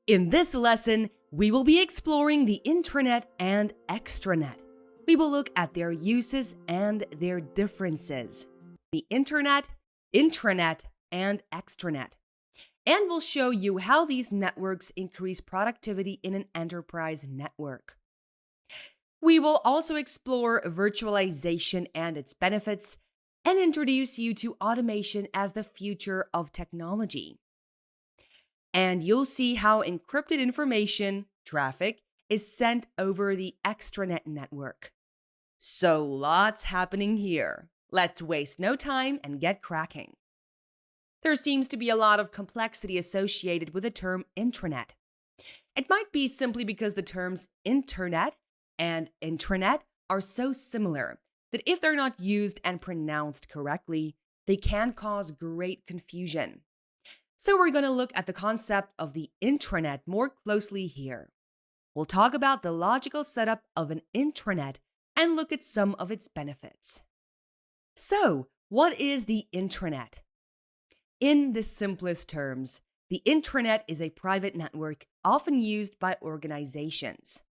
In this lesson, we will be exploring the intranet and extranet. We will look at their uses and their differences. The internet, intranet, and extranet. And we'll show you how these networks increase productivity in an enterprise network. We will also explore virtualization and its benefits and introduce you to automation as the future of technology. And you'll see how encrypted information, traffic, is sent over the extranet network. So lots happening here. Let's waste no time and get cracking. There seems to be a lot of complexity associated with the term intranet. It might be simply because the terms internet and intranet are so similar that if they're not used and pronounced correctly, they can cause great confusion. So we're going to look at the concept of the intranet more closely here. We'll talk about the logical setup of an intranet and look at some of its benefits. So, what is the intranet? In the simplest terms, the intranet is a private network often used by organizations.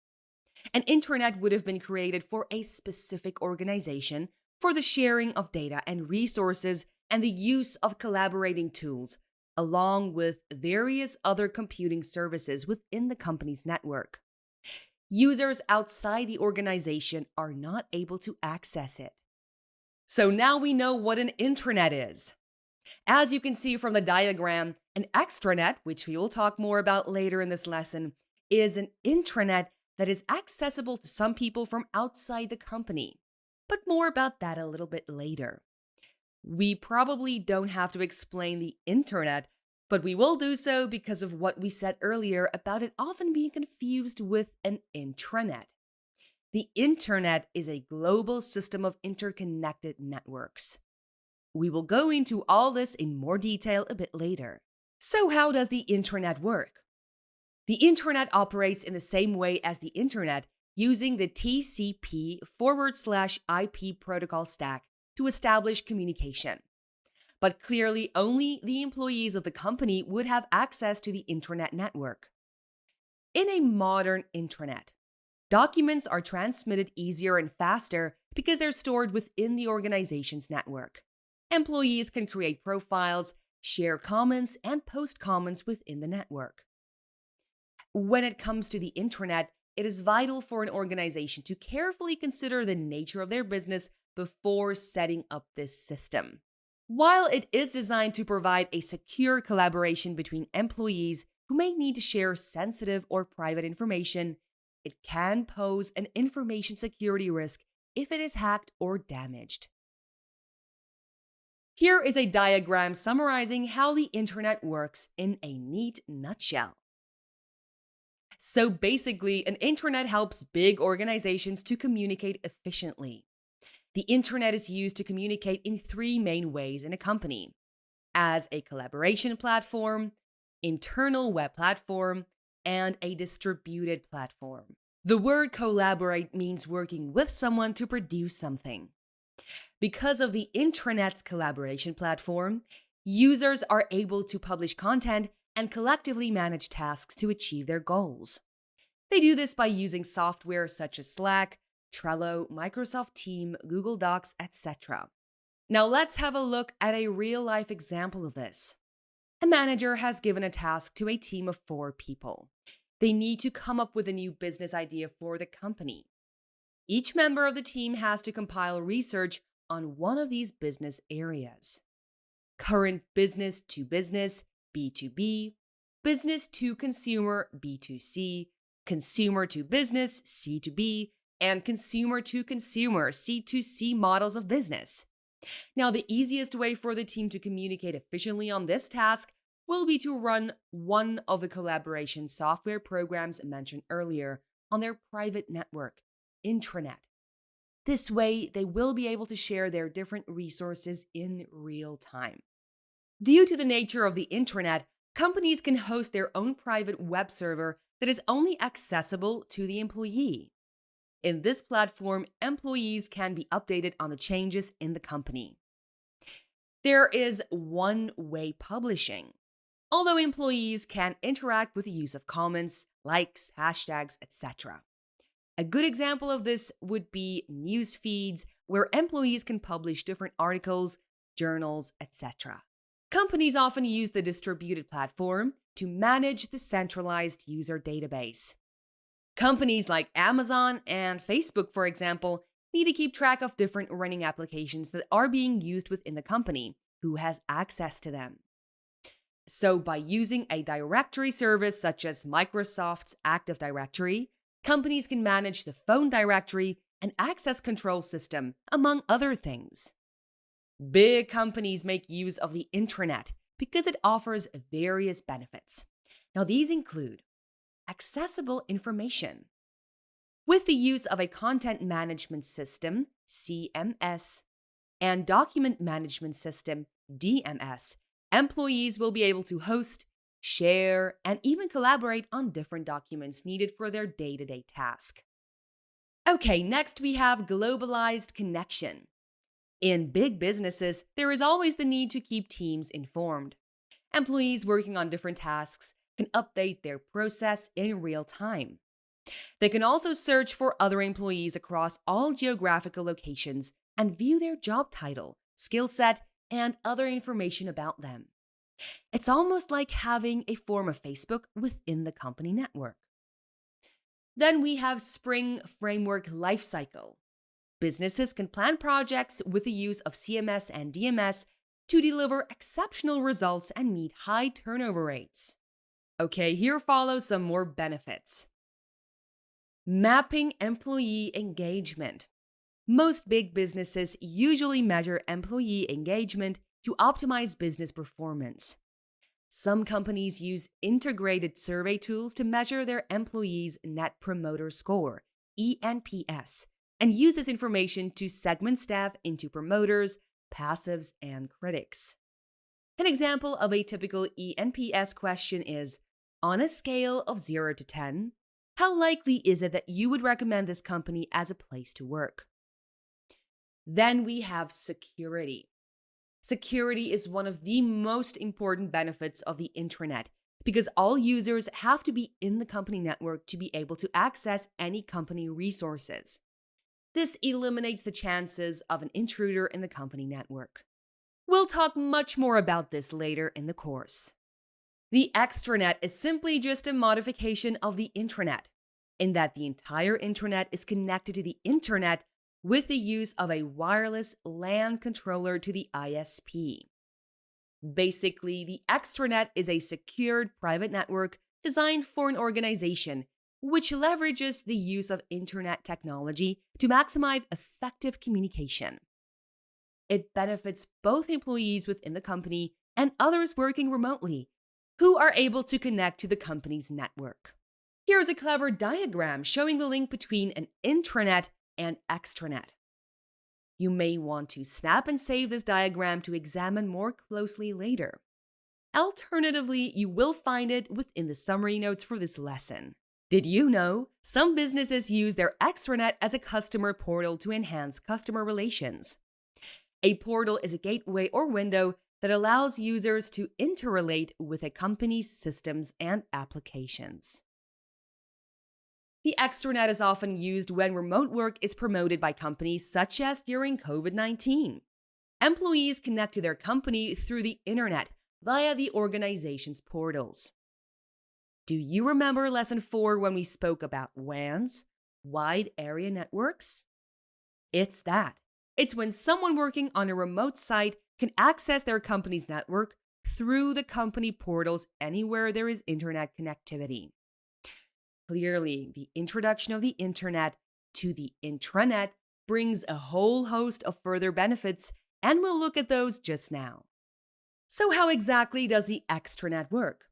An intranet would have been created for a specific organization for the sharing of data and resources and the use of collaborating tools, along with various other computing services within the company's network. Users outside the organization are not able to access it. So now we know what an intranet is. As you can see from the diagram, an extranet, which we will talk more about later in this lesson, is an intranet that is accessible to some people from outside the company. But more about that a little bit later. We probably don't have to explain the internet, but we will do so because of what we said earlier about it often being confused with an intranet. The internet is a global system of interconnected networks. We will go into all this in more detail a bit later. So how does the intranet work? The intranet operates in the same way as the internet, using the TCP/IP protocol stack to establish communication. But clearly, only the employees of the company would have access to the intranet network. In a modern intranet, documents are transmitted easier and faster because they're stored within the organization's network. Employees can create profiles, share comments, and post comments within the network. When it comes to the intranet, it is vital for an organization to carefully consider the nature of their business before setting up this system. While it is designed to provide a secure collaboration between employees who may need to share sensitive or private information, it can pose an information security risk if it is hacked or damaged. Here is a diagram summarizing how the internet works in a neat nutshell. So basically, an intranet helps big organizations to communicate efficiently. The intranet is used to communicate in three main ways in a company: as a collaboration platform, internal web platform, and a distributed platform. The word collaborate means working with someone to produce something. Because of the intranet's collaboration platform, users are able to publish content and collectively manage tasks to achieve their goals. They do this by using software such as Slack, Trello, Microsoft Teams, Google Docs, etc. Now let's have a look at a real-life example of this. A manager has given a task to a team of 4 people. They need to come up with a new business idea for the company. Each member of the team has to compile research on one of these business areas: current business to business, B2B, business to consumer, B2C, consumer to business, C2B, and consumer to consumer, C2C models of business. Now, the easiest way for the team to communicate efficiently on this task will be to run one of the collaboration software programs mentioned earlier on their private network, intranet. This way, they will be able to share their different resources in real time. Due to the nature of the intranet, companies can host their own private web server that is only accessible to the employee. In this platform, employees can be updated on the changes in the company. There is one-way publishing. although employees can interact with the use of comments, likes, hashtags, etc. A good example of this would be news feeds, where employees can publish different articles, journals, etc. Companies often use the distributed platform to manage the centralized user database. Companies like Amazon and Facebook, for example, need to keep track of different running applications that are being used within the company, who has access to them. So, by using a directory service such as Microsoft's Active Directory, companies can manage the phone directory and access control system, among other things. Big companies make use of the intranet because it offers various benefits. Now, these include accessible information. With the use of a content management system, CMS, and document management system, DMS, employees will be able to host, share, and even collaborate on different documents needed for their day-to-day task. Okay, next we have globalized connection. In big businesses, there is always the need to keep teams informed. Employees working on different tasks can update their process in real time. They can also search for other employees across all geographical locations and view their job title, skill set, and other information about them. It's almost like having a form of Facebook within the company network. Then we have Spring Framework Lifecycle. Businesses can plan projects with the use of CMS and DMS to deliver exceptional results and meet high turnover rates. Okay, here follows some more benefits. Mapping employee engagement. Most big businesses usually measure employee engagement to optimize business performance. Some companies use integrated survey tools to measure their employees' Net Promoter Score, ENPS, and use this information to segment staff into promoters, passives, and critics. An example of a typical ENPS question is, on a scale of 0 to 10, how likely is it that you would recommend this company as a place to work? Then we have security. Security is one of the most important benefits of the intranet because all users have to be in the company network to be able to access any company resources. This eliminates the chances of an intruder in the company network. We'll talk much more about this later in the course. The extranet is simply just a modification of the intranet, in that the entire intranet is connected to the internet with the use of a wireless LAN controller to the ISP. Basically, the extranet is a secured private network designed for an organization which leverages the use of internet technology to maximize effective communication. It benefits both employees within the company and others working remotely who are able to connect to the company's network. Here's a clever diagram showing the link between an intranet and extranet. You may want to snap and save this diagram to examine more closely later. Alternatively, you will find it within the summary notes for this lesson. Did you know some businesses use their extranet as a customer portal to enhance customer relations? A portal is a gateway or window that allows users to interrelate with a company's systems and applications. The extranet is often used when remote work is promoted by companies, such as during COVID-19. Employees connect to their company through the internet via the organization's portals. Do you remember Lesson 4 when we spoke about WANs, wide area networks? It's that. It's when someone working on a remote site can access their company's network through the company portals anywhere there is internet connectivity. Clearly, the introduction of the internet to the intranet brings a whole host of further benefits, and we'll look at those just now. So how exactly does the extranet work?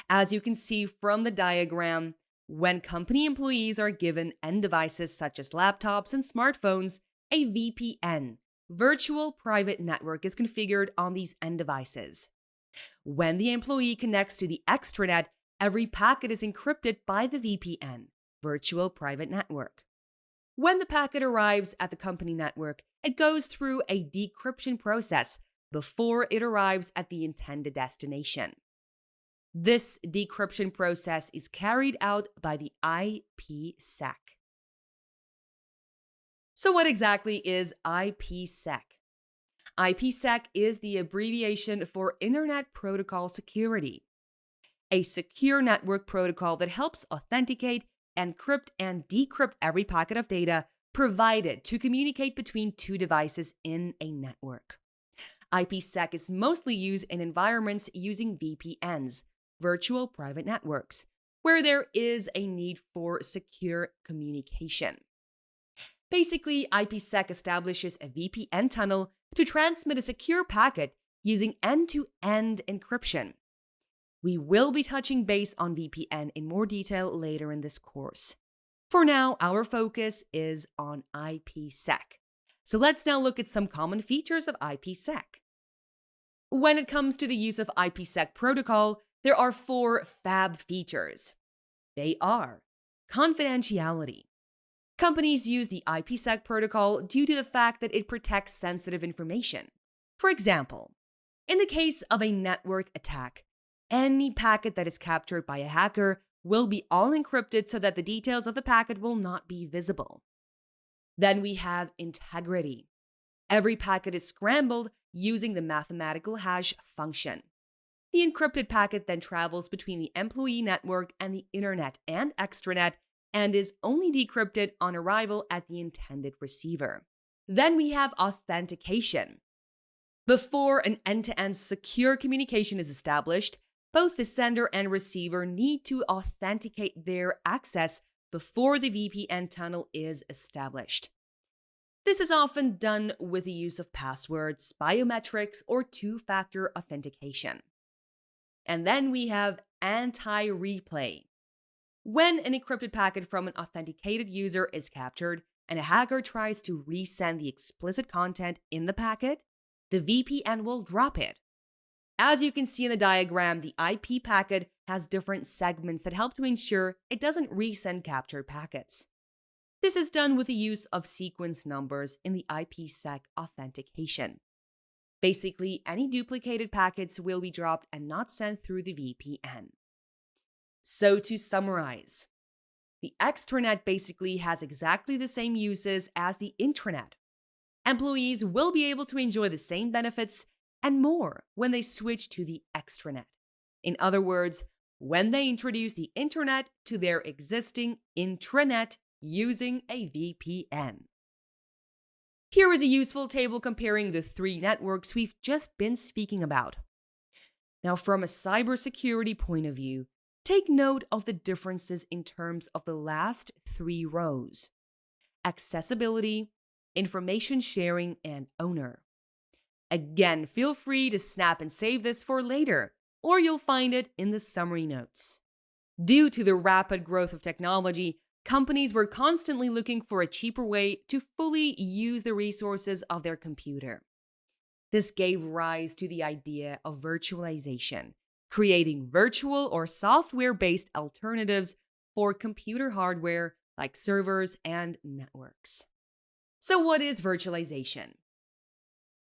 As you can see from the diagram, when company employees are given end devices such as laptops and smartphones, a VPN, virtual private network, is configured on these end devices. When the employee connects to the extranet, every packet is encrypted by the VPN, virtual private network. When the packet arrives at the company network, it goes through a decryption process before it arrives at the intended destination. This decryption process is carried out by the IPsec. So what exactly is IPsec? IPsec is the abbreviation for Internet Protocol Security, a secure network protocol that helps authenticate, encrypt, and decrypt every packet of data provided to communicate between two devices in a network. IPsec is mostly used in environments using VPNs, virtual private networks, where there is a need for secure communication. Basically, IPsec establishes a VPN tunnel to transmit a secure packet using end-to-end encryption. We will be touching base on VPN in more detail later in this course. For now, our focus is on IPsec. So let's now look at some common features of IPsec. When it comes to the use of IPsec protocol, there are 4 fab features. They are confidentiality. Companies use the IPsec protocol due to the fact that it protects sensitive information. For example, in the case of a network attack, any packet that is captured by a hacker will be all encrypted so that the details of the packet will not be visible. Then we have integrity. Every packet is scrambled using the mathematical hash function. The encrypted packet then travels between the employee network and the internet and extranet and is only decrypted on arrival at the intended receiver. Then we have authentication. Before an end-to-end secure communication is established, both the sender and receiver need to authenticate their access before the VPN tunnel is established. This is often done with the use of passwords, biometrics, or two-factor authentication. And then we have anti-replay. When an encrypted packet from an authenticated user is captured and a hacker tries to resend the explicit content in the packet, the VPN will drop it. As you can see in the diagram, the IP packet has different segments that help to ensure it doesn't resend captured packets. This is done with the use of sequence numbers in the IPsec authentication. Basically, any duplicated packets will be dropped and not sent through the VPN. So to summarize, the extranet basically has exactly the same uses as the intranet. Employees will be able to enjoy the same benefits and more when they switch to the extranet. In other words, when they introduce the internet to their existing intranet using a VPN. Here is a useful table comparing the 3 networks we've just been speaking about. Now, from a cybersecurity point of view, take note of the differences in terms of the last 3 rows: accessibility, information sharing, and owner. Again, feel free to snap and save this for later, or you'll find it in the summary notes. Due to the rapid growth of technology, companies were constantly looking for a cheaper way to fully use the resources of their computer. This gave rise to the idea of virtualization, creating virtual or software-based alternatives for computer hardware like servers and networks. So what is virtualization?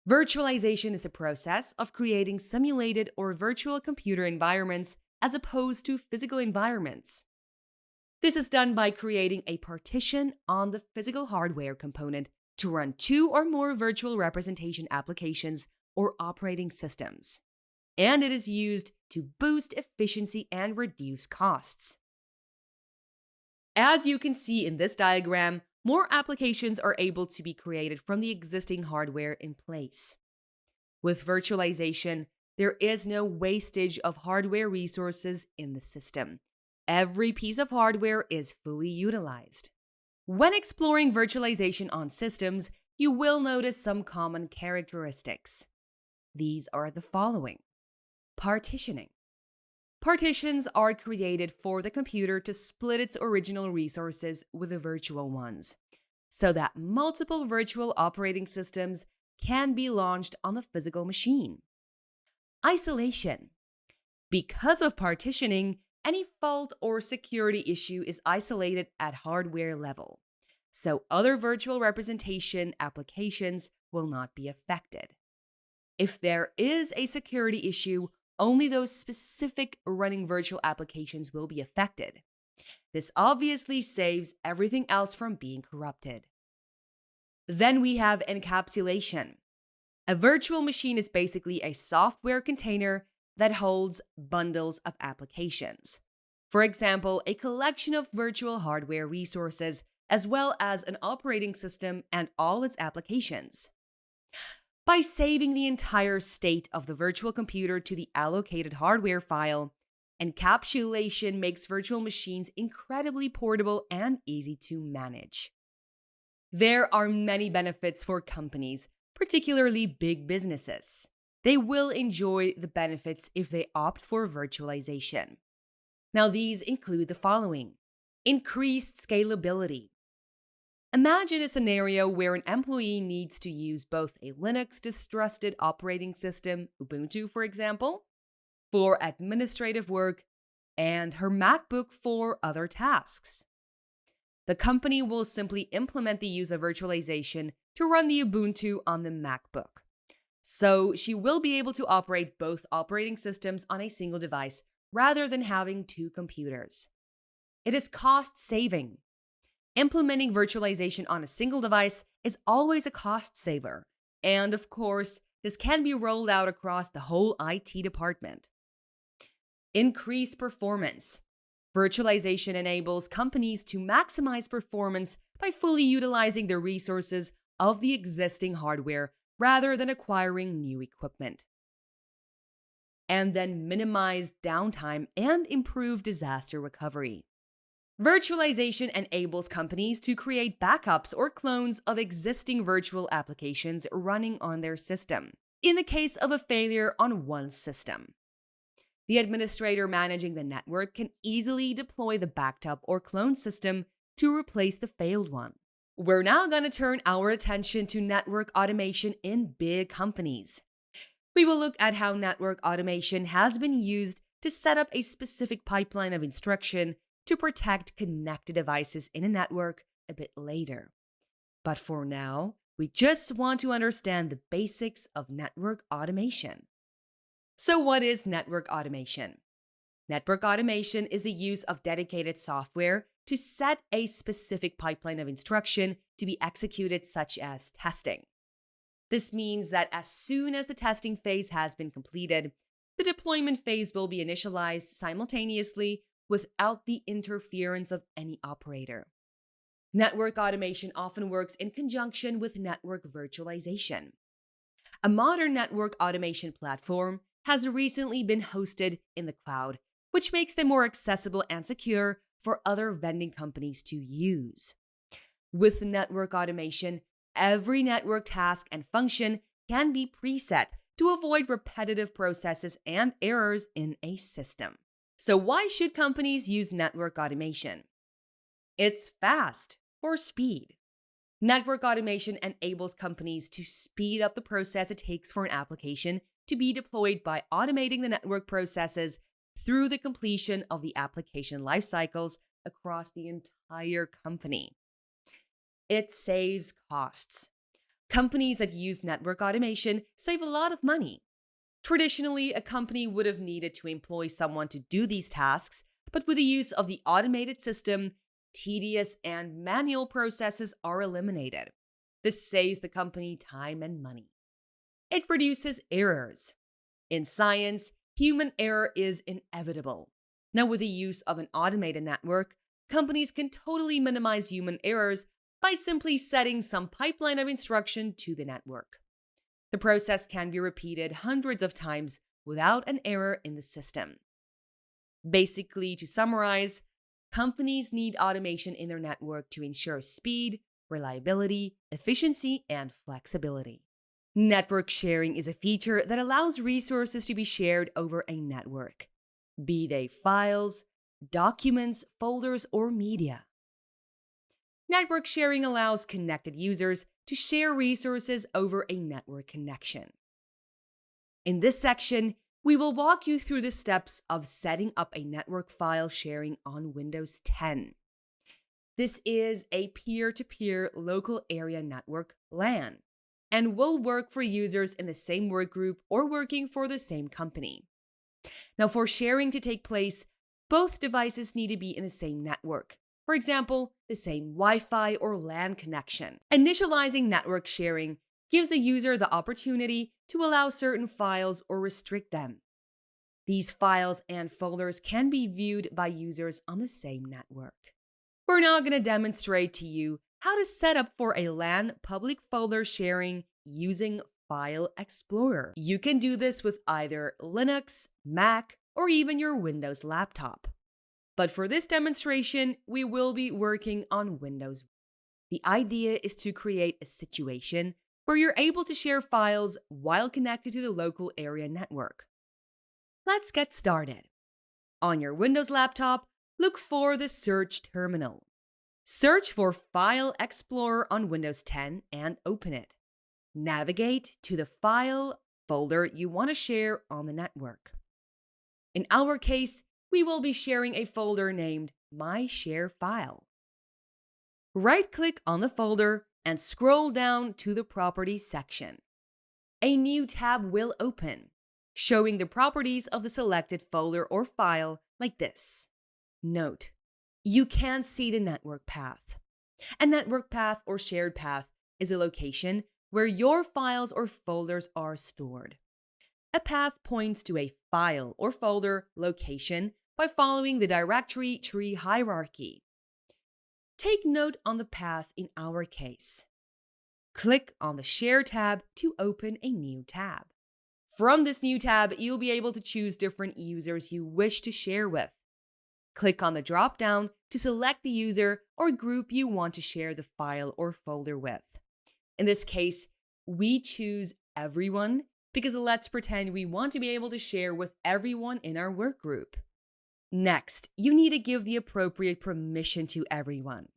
Virtualization is the process of creating simulated or virtual computer environments as opposed to physical environments. This is done by creating a partition on the physical hardware component to run 2 or more virtual representation applications or operating systems. And it is used to boost efficiency and reduce costs. As you can see in this diagram, more applications are able to be created from the existing hardware in place. With virtualization, there is no wastage of hardware resources in the system. Every piece of hardware is fully utilized. When exploring virtualization on systems, you will notice some common characteristics. These are the following. Partitioning. Partitions are created for the computer to split its original resources with the virtual ones, so that multiple virtual operating systems can be launched on the physical machine. Isolation. Because of partitioning, any fault or security issue is isolated at hardware level, so other virtual representation applications will not be affected. If there is a security issue, only those specific running virtual applications will be affected. This obviously saves everything else from being corrupted. Then we have encapsulation. A virtual machine is basically a software container that holds bundles of applications. For example, a collection of virtual hardware resources, as well as an operating system and all its applications. By saving the entire state of the virtual computer to the allocated hardware file, encapsulation makes virtual machines incredibly portable and easy to manage. There are many benefits for companies, particularly big businesses. They will enjoy the benefits if they opt for virtualization. Now, these include the following: increased scalability. Imagine a scenario where an employee needs to use both a Linux distrusted operating system, Ubuntu for example, for administrative work, and her MacBook for other tasks. The company will simply implement the use of virtualization to run the Ubuntu on the MacBook. So she will be able to operate both operating systems on a single device rather than having two computers. It is cost saving. Implementing virtualization on a single device is always a cost saver. And of course, this can be rolled out across the whole IT department. Increase performance. Virtualization enables companies to maximize performance by fully utilizing the resources of the existing hardware rather than acquiring new equipment. And then minimize downtime and improve disaster recovery. Virtualization enables companies to create backups or clones of existing virtual applications running on their system, in the case of a failure on one system. The administrator managing the network can easily deploy the backed up or cloned system to replace the failed one. We're now going to turn our attention to network automation in big companies. We will look at how network automation has been used to set up a specific pipeline of instruction to protect connected devices in a network a bit later. But for now, we just want to understand the basics of network automation. So what is network automation? Network automation is the use of dedicated software to set a specific pipeline of instruction to be executed, such as testing. This means that as soon as the testing phase has been completed, the deployment phase will be initialized simultaneously without the interference of any operator. Network automation often works in conjunction with network virtualization. A modern network automation platform has recently been hosted in the cloud, which makes them more accessible and secure for other vending companies to use. With network automation, every network task and function can be preset to avoid repetitive processes and errors in a system. So why should companies use network automation? It's fast, for speed. Network automation enables companies to speed up the process it takes for an application to be deployed by automating the network processes through the completion of the application life cycles across the entire company. It saves costs. Companies that use network automation save a lot of money. Traditionally, a company would have needed to employ someone to do these tasks, but with the use of the automated system, tedious and manual processes are eliminated. This saves the company time and money. It reduces errors. In science, human error is inevitable. Now, with the use of an automated network, companies can totally minimize human errors by simply setting some pipeline of instruction to the network. The process can be repeated hundreds of times without an error in the system. Basically, to summarize, companies need automation in their network to ensure speed, reliability, efficiency, and flexibility. Network sharing is a feature that allows resources to be shared over a network, be they files, documents, folders, or media. Network sharing allows connected users to share resources over a network connection. In this section, we will walk you through the steps of setting up a network file sharing on Windows 10. This is a peer-to-peer local area network LAN and will work for users in the same work group or working for the same company. Now, for sharing to take place, both devices need to be in the same network. For example, the same Wi-Fi or LAN connection. Initializing network sharing gives the user the opportunity to allow certain files or restrict them. These files and folders can be viewed by users on the same network. We're now going to demonstrate to you how to set up for a LAN public folder sharing using File Explorer. You can do this with either Linux, Mac, or even your Windows laptop. But for this demonstration, we will be working on Windows. The idea is to create a situation where you're able to share files while connected to the local area network. Let's get started. On your Windows laptop, look for the search terminal. Search for File Explorer on Windows 10 and open it. Navigate to the file folder you want to share on the network. In our case, we will be sharing a folder named My Share File. Right-click on the folder and scroll down to the Properties section. A new tab will open, showing the properties of the selected folder or file like this. Note, you can see the network path. A network path or shared path is a location where your files or folders are stored. A path points to a file or folder location by following the directory tree hierarchy. Take note on the path in our case. Click on the Share tab to open a new tab. From this new tab, you'll be able to choose different users you wish to share with. Click on the drop-down to select the user or group you want to share the file or folder with. In this case, we choose everyone because let's pretend we want to be able to share with everyone in our work group. Next, you need to give the appropriate permission to everyone.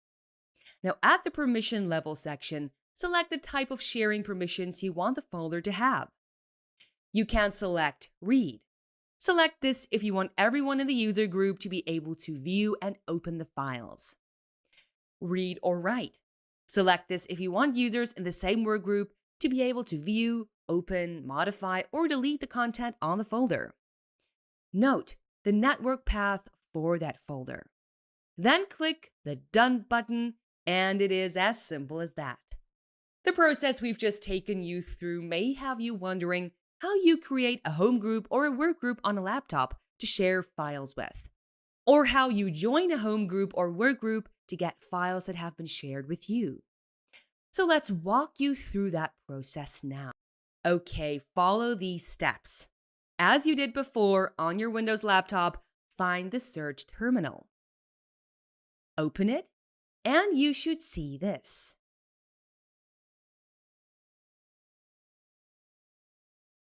Now, at the permission level section, select the type of sharing permissions you want the folder to have. You can select Read. Select this if you want everyone in the user group to be able to view and open the files. Read or Write. Select this if you want users in the same work group to be able to view, open, modify, or delete the content on the folder. Note the network path for that folder. Then click the Done button, and it is as simple as that. The process we've just taken you through may have you wondering how you create a home group or a work group on a laptop to share files with, or how you join a home group or work group to get files that have been shared with you. So let's walk you through that process now. Okay, follow these steps. As you did before on your Windows laptop, find the search terminal. Open it, and you should see this.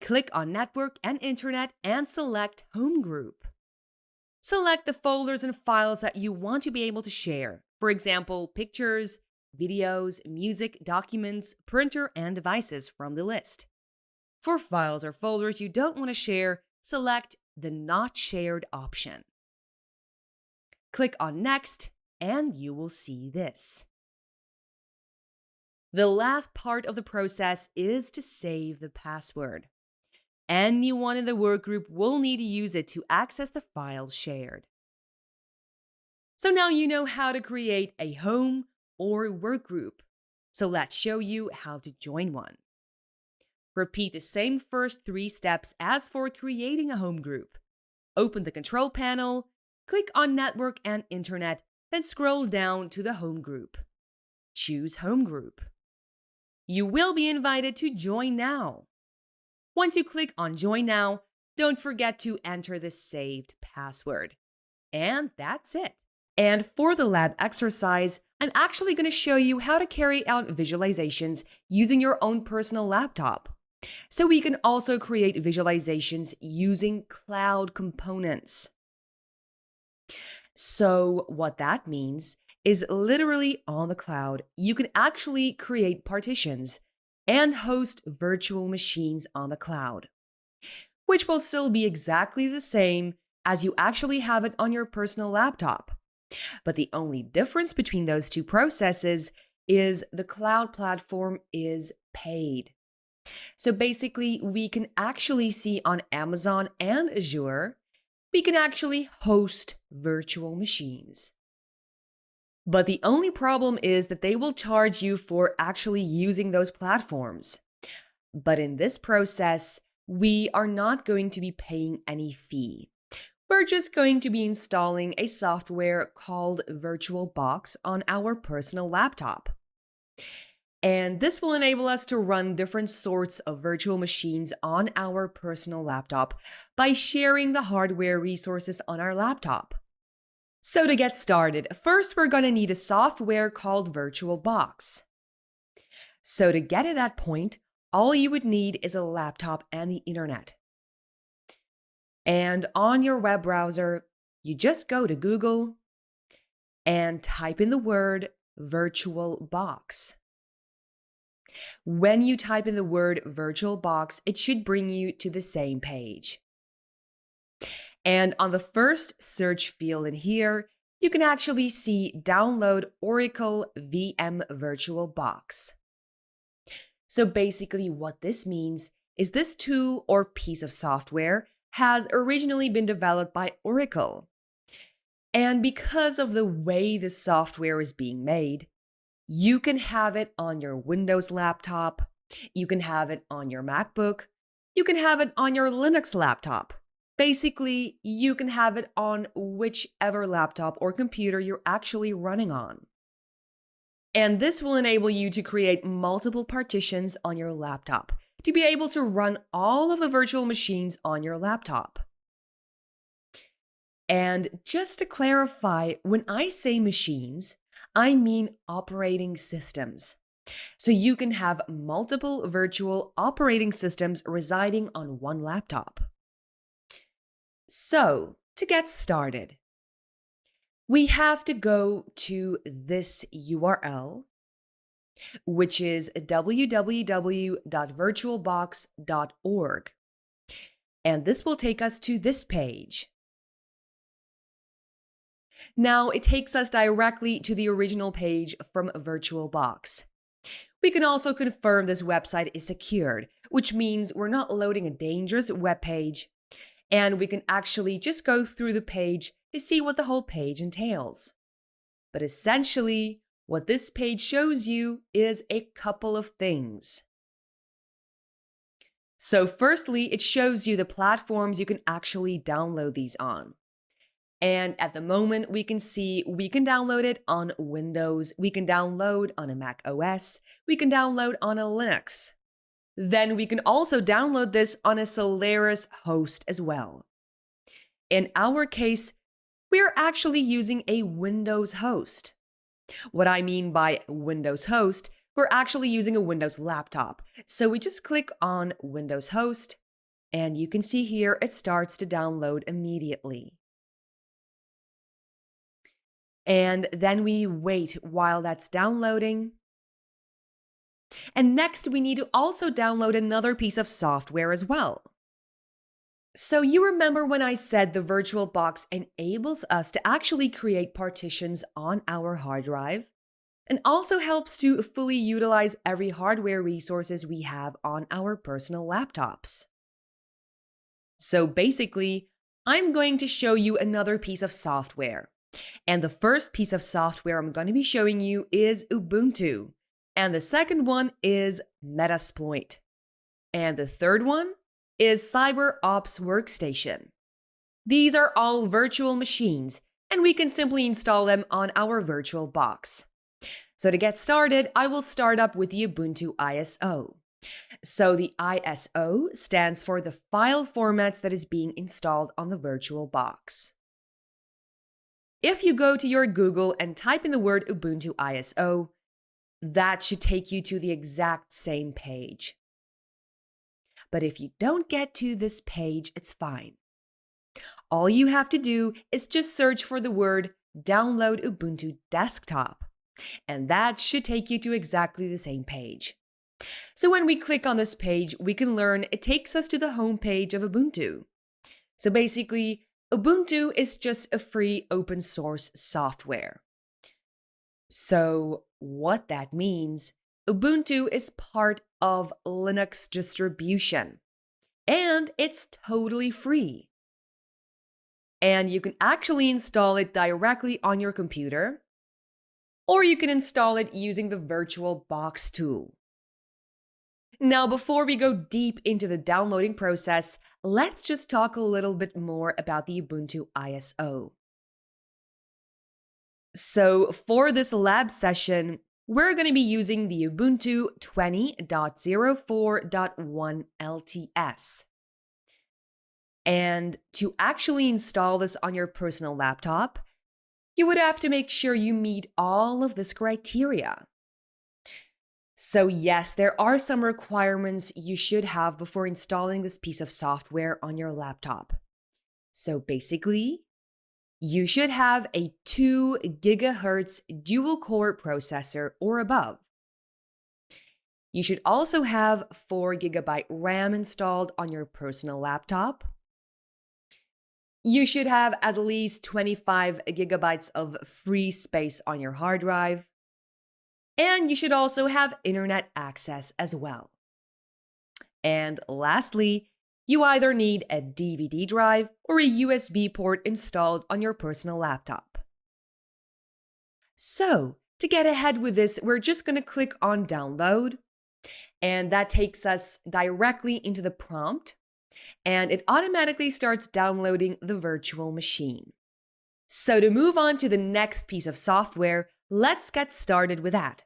Click on Network and Internet and select Home Group. Select the folders and files that you want to be able to share. For example, pictures, videos, music, documents, printer, and devices from the list. For files or folders you don't want to share, select the Not Shared option. Click on Next, and you will see this. The last part of the process is to save the password. Anyone in the workgroup will need to use it to access the files shared. So now you know how to create a home or workgroup. So let's show you how to join one. Repeat the same first 3 steps as for creating a home group. Open the control panel, click on Network and Internet, then scroll down to the home group. Choose Home Group. You will be invited to join now. Once you click on Join Now, don't forget to enter the saved password. And that's it. And for the lab exercise, I'm actually going to show you how to carry out visualizations using your own personal laptop. So we can also create visualizations using cloud components. So what that means is literally on the cloud, you can actually create partitions and host virtual machines on the cloud, which will still be exactly the same as you actually have it on your personal laptop. But the only difference between those two processes is the cloud platform is paid. So basically, we can actually see on Amazon and Azure, we can actually host virtual machines. But the only problem is that they will charge you for actually using those platforms. But in this process, we are not going to be paying any fee. We're just going to be installing a software called VirtualBox on our personal laptop. And this will enable us to run different sorts of virtual machines on our personal laptop by sharing the hardware resources on our laptop. So to get started, first we're going to need a software called VirtualBox. So to get to that point, all you would need is a laptop and the internet. And on your web browser, you just go to Google and type in the word VirtualBox. When you type in the word VirtualBox, it should bring you to the same page. And on the first search field in here, you can actually see download Oracle VM VirtualBox. So basically what this means is this tool or piece of software has originally been developed by Oracle. And because of the way the software is being made, you can have it on your Windows laptop, you can have it on your MacBook, you can have it on your Linux laptop. Basically, you can have it on whichever laptop or computer you're actually running on. And this will enable you to create multiple partitions on your laptop to be able to run all of the virtual machines on your laptop. And just to clarify, when I say machines, I mean operating systems. So you can have multiple virtual operating systems residing on one laptop. So, to get started, we have to go to this URL, which is www.virtualbox.org. And this will take us to this page. Now, it takes us directly to the original page from VirtualBox. We can also confirm this website is secured, which means we're not loading a dangerous web page, and we can actually just go through the page to see what the whole page entails. But essentially, what this page shows you is a couple of things. So firstly, it shows you the platforms you can actually download these on. And at the moment, we can see we can download it on Windows, we can download on a Mac OS, we can download on a Linux. Then we can also download this on a Solaris host as well. In our case, we're actually using a Windows host. What I mean by Windows host, we're actually using a Windows laptop. So we just click on Windows host, and you can see here it starts to download immediately. And then we wait while that's downloading. And next, we need to also download another piece of software as well. So you remember when I said the VirtualBox enables us to actually create partitions on our hard drive and also helps to fully utilize every hardware resources we have on our personal laptops. So basically, I'm going to show you another piece of software. And the first piece of software I'm going to be showing you is Ubuntu. And the second one is Metasploit. And the third one is CyberOps Workstation. These are all virtual machines, and we can simply install them on our VirtualBox. So to get started, I will start up with the Ubuntu ISO. So the ISO stands for the file formats that is being installed on the VirtualBox. If you go to your Google and type in the word Ubuntu ISO, that should take you to the exact same page. But if you don't get to this page, it's fine. All you have to do is just search for the word download Ubuntu desktop, and that should take you to exactly the same page. So when we click on this page, we can learn it takes us to the home page of Ubuntu. So basically, Ubuntu is just a free open source software. So what that means Ubuntu is part of Linux distribution, and it's totally free. And you can actually install it directly on your computer, or you can install it using the VirtualBox tool. Now, before we go deep into the downloading process, let's just talk a little bit more about the Ubuntu ISO. So for this lab session, we're going to be using the Ubuntu 20.04.1 LTS. And to actually install this on your personal laptop, you would have to make sure you meet all of this criteria. So yes, there are some requirements you should have before installing this piece of software on your laptop. So basically, you should have a 2 GHz dual-core processor or above. You should also have 4 GB RAM installed on your personal laptop. You should have at least 25 GB of free space on your hard drive. And you should also have internet access as well. And lastly, you either need a DVD drive or a USB port installed on your personal laptop. So, to get ahead with this, we're just going to click on download, and that takes us directly into the prompt, and it automatically starts downloading the virtual machine. So to move on to the next piece of software, let's get started with that.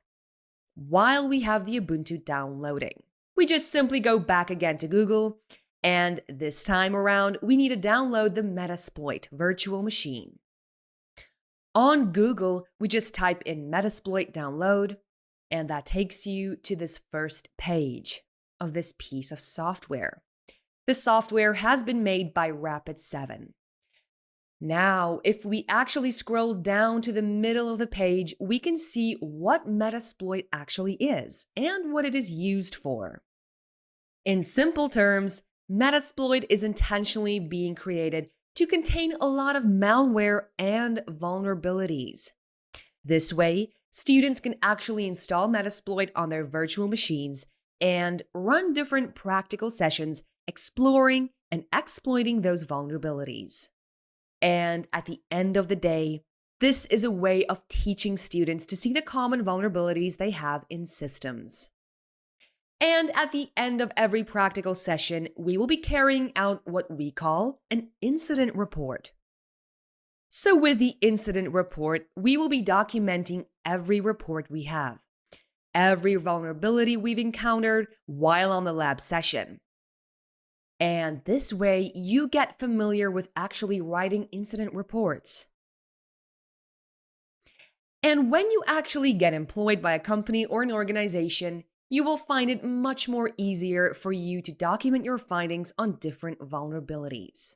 While we have the Ubuntu downloading, we just simply go back again to Google, and this time around, we need to download the Metasploit virtual machine. On Google, we just type in Metasploit download, and that takes you to this first page of this piece of software. The software has been made by Rapid7. Now, if we actually scroll down to the middle of the page, we can see what Metasploit actually is and what it is used for. In simple terms, Metasploit is intentionally being created to contain a lot of malware and vulnerabilities. This way, students can actually install Metasploit on their virtual machines and run different practical sessions exploring and exploiting those vulnerabilities. And at the end of the day, this is a way of teaching students to see the common vulnerabilities they have in systems. And at the end of every practical session, we will be carrying out what we call an incident report. So with the incident report, we will be documenting every report we have, every vulnerability we've encountered while on the lab session. And this way, you get familiar with actually writing incident reports. And when you actually get employed by a company or an organization, you will find it much more easier for you to document your findings on different vulnerabilities.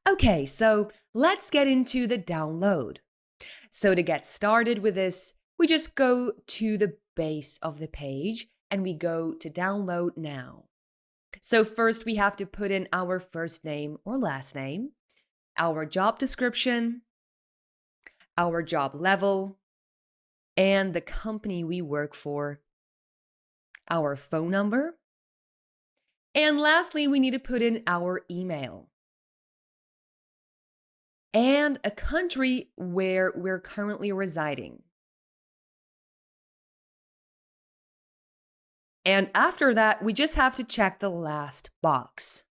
Okay, so let's get into the download. So to get started with this, we just go to the base of the page and we go to download now. So first we have to put in our first name or last name, our job description, our job level, and the company we work for, our phone number, and lastly, we need to put in our email and a country where we're currently residing. And after that, we just have to check the last box.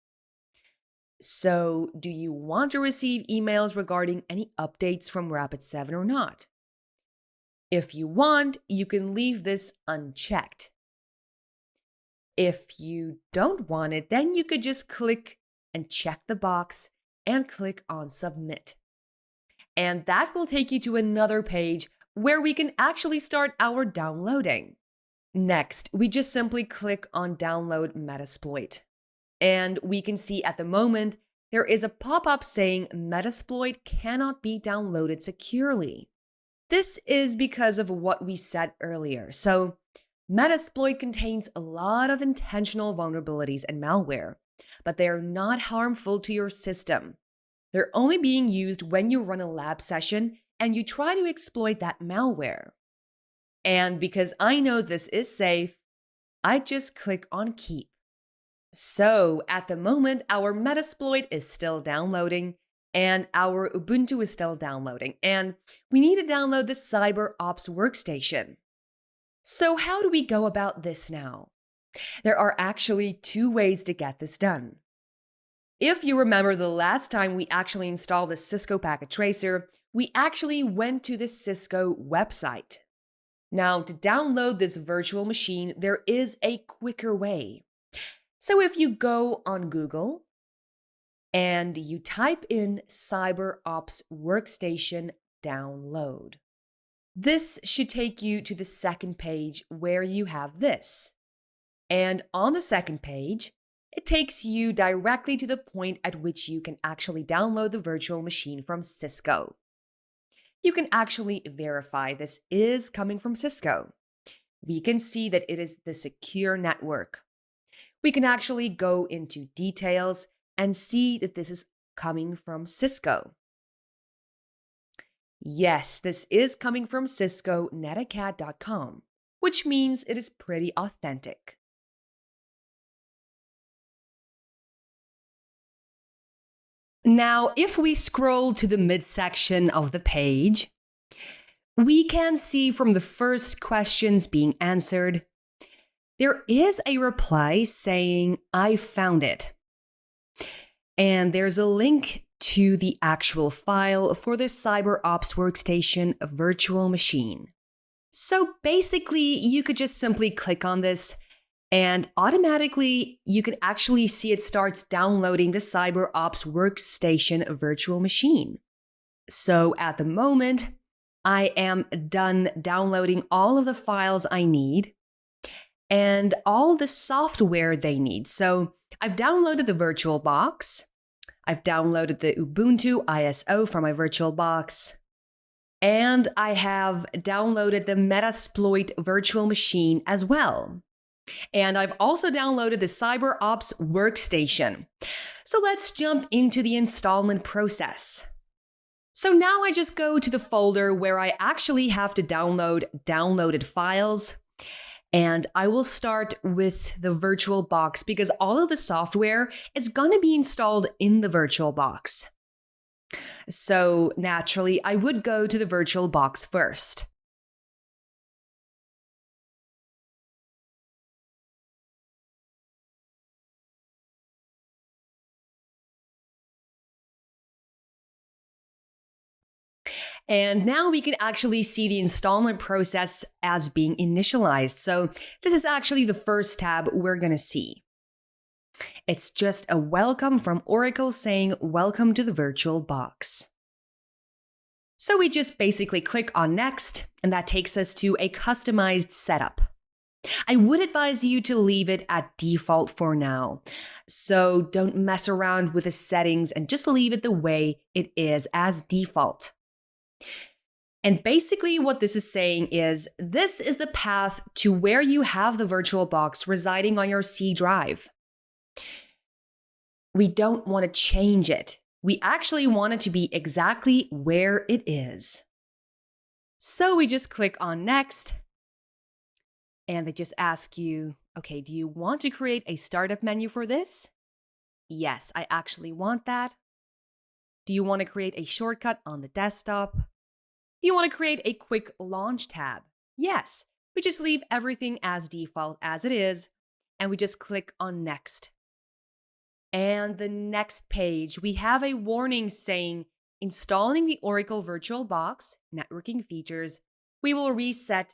So, do you want to receive emails regarding any updates from Rapid7 or not? If you want, you can leave this unchecked. If you don't want it, then you could just click and check the box and click on Submit. And that will take you to another page where we can actually start our downloading. Next, we just simply click on Download Metasploit. And we can see at the moment, there is a pop-up saying Metasploit cannot be downloaded securely. This is because of what we said earlier. So, Metasploit contains a lot of intentional vulnerabilities and malware. but they are not harmful to your system. They're only being used when you run a lab session and you try to exploit that malware. And because I know this is safe, I just click on Keep. So at the moment, our Metasploit is still downloading and our Ubuntu is still downloading, and we need to download the CyberOps workstation. So how do we go about this now? There are actually two ways to get this done. If you remember the last time we actually installed the Cisco Packet Tracer, we actually went to the Cisco website. Now, to download this virtual machine, there is a quicker way. So if you go on Google and you type in CyberOps Workstation Download, this should take you to the second page where you have this. And on the second page, it takes you directly to the point at which you can actually download the virtual machine from Cisco. You can actually verify this is coming from Cisco. We can see that it is the secure network. We can actually go into details and see that this is coming from Cisco. Yes, this is coming from Cisco Netacad.com, which means it is pretty authentic. Now, if we scroll to the midsection of the page, we can see from the first questions being answered, there is a reply saying, I found it. And there's a link to the actual file for the CyberOps Workstation virtual machine. So basically, you could just simply click on this and automatically you can actually see it starts downloading the CyberOps Workstation virtual machine. So at the moment, I am done downloading all of the files I need and all the software they need. So I've downloaded the VirtualBox. I've downloaded the Ubuntu ISO from my VirtualBox. And I have downloaded the Metasploit virtual machine as well. And I've also downloaded the CyberOps Workstation. So let's jump into the installment process. So now I just go to the folder where I actually have to download downloaded files. And I will start with the VirtualBox because all of the software is going to be installed in the VirtualBox. So naturally, I would go to the VirtualBox first. And now we can actually see the installment process as being initialized. So this is actually the first tab we're going to see. It's just a welcome from Oracle saying, welcome to the VirtualBox. So we just basically click on next, and that takes us to a customized setup. I would advise you to leave it at default for now. So don't mess around with the settings and just leave it the way it is as default. And basically what this is saying is this is the path to where you have the VirtualBox residing on your C drive. We don't want to change it. We actually want it to be exactly where it is. So we just click on next. And they just ask you, okay, do you want to create a startup menu for this? Yes, I actually want that. Do you want to create a shortcut on the desktop? Do you want to create a quick launch tab? Yes, we just leave everything as default as it is, and we just click on next. And the next page, we have a warning saying, installing the Oracle VirtualBox networking features, we will reset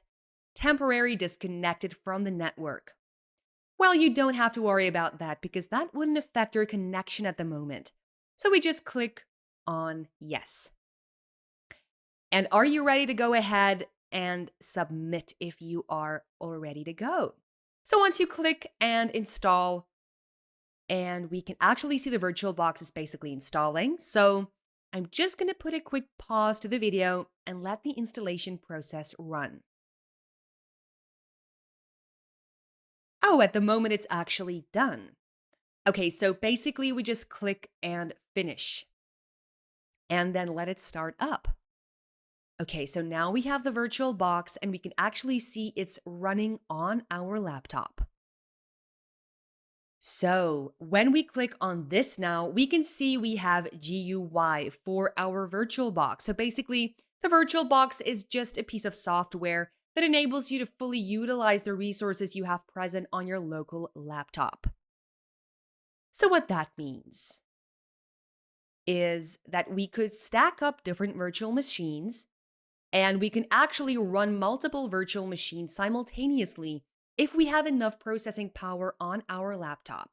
temporary disconnected from the network. Well, you don't have to worry about that because that wouldn't affect your connection at the moment. So we just click on yes. And are you ready to go ahead and submit if you are all ready to go? So once you click and install, and we can actually see the VirtualBox is basically installing. So I'm just going to put a quick pause to the video and let the installation process run. Oh, at the moment it's actually done. Okay, so basically we just click and finish and then let it start up. Okay, so now we have the virtual box and we can actually see it's running on our laptop. So when we click on this now, we can see we have GUI for our virtual box. So basically, the virtual box is just a piece of software that enables you to fully utilize the resources you have present on your local laptop. So what that means is that we could stack up different virtual machines and we can actually run multiple virtual machines simultaneously if we have enough processing power on our laptop.